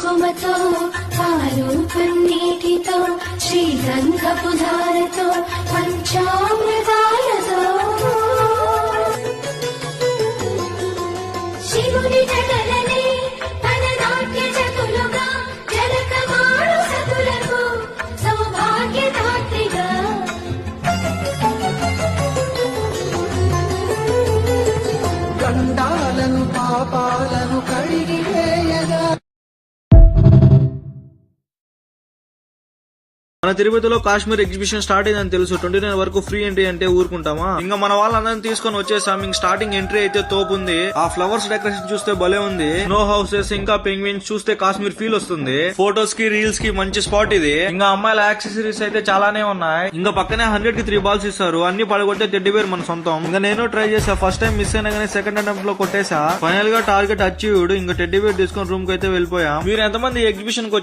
కుంకుమతో పాలు పన్నీటితో శ్రీగంధపు ధారతో పంచామృతాలతో శివుని జగలని తన నాట్య జగులుగా జలకమాడు సతులకు సౌభాగ్యదాత్రిగా గండాలను పాపాలను కడిగివేయగా మన తిరుపతిలో కాశ్మీర్ ఎగ్జిబిషన్ స్టార్ట్ అయిందని తెలుసు. 29 వరకు ఫ్రీ ఎంట్రీ అంటే ఊరుకుంటామా? ఇంకా మన వాళ్ళందరినీ తీసుకొని వచ్చేసాం. ఇంక స్టార్టింగ్ ఎంట్రీ అయితే తోపుంది. ఆ ఫ్లవర్స్ డెకరేషన్ చూస్తే భలే ఉంది. స్నో హౌసెస్ ఇంకా పెంగ్విన్స్ చూస్తే కాశ్మీర్ ఫీల్ వస్తుంది. ఫోటోస్ కి రీల్స్ కి మంచి స్పాట్ ఇది. ఇంకా అమ్మాయిల యాక్సెసరీస్ అయితే చాలానే ఉన్నాయి. ఇంకా పక్కనే 100 కి 3 బాల్స్ ఇస్తారు. అన్ని పడగొట్టే టెడ్డీ బేర్ మన సొంతం. ఇంకా నేను ట్రై చేసా. ఫస్ట్ టైం మిస్ అయినా కానీ సెకండ్ అటెంప్ట్ లో కొట్టేసా. ఫైనల్ గా టార్గెట్ అచీవ్డ్. ఇంకా టెడ్డీ బేర్ తీసుకొని రూమ్ కి అయితే వెళ్ళిపోయా. మీరు ఎంతమంది ఎగ్జిబిషన్ కి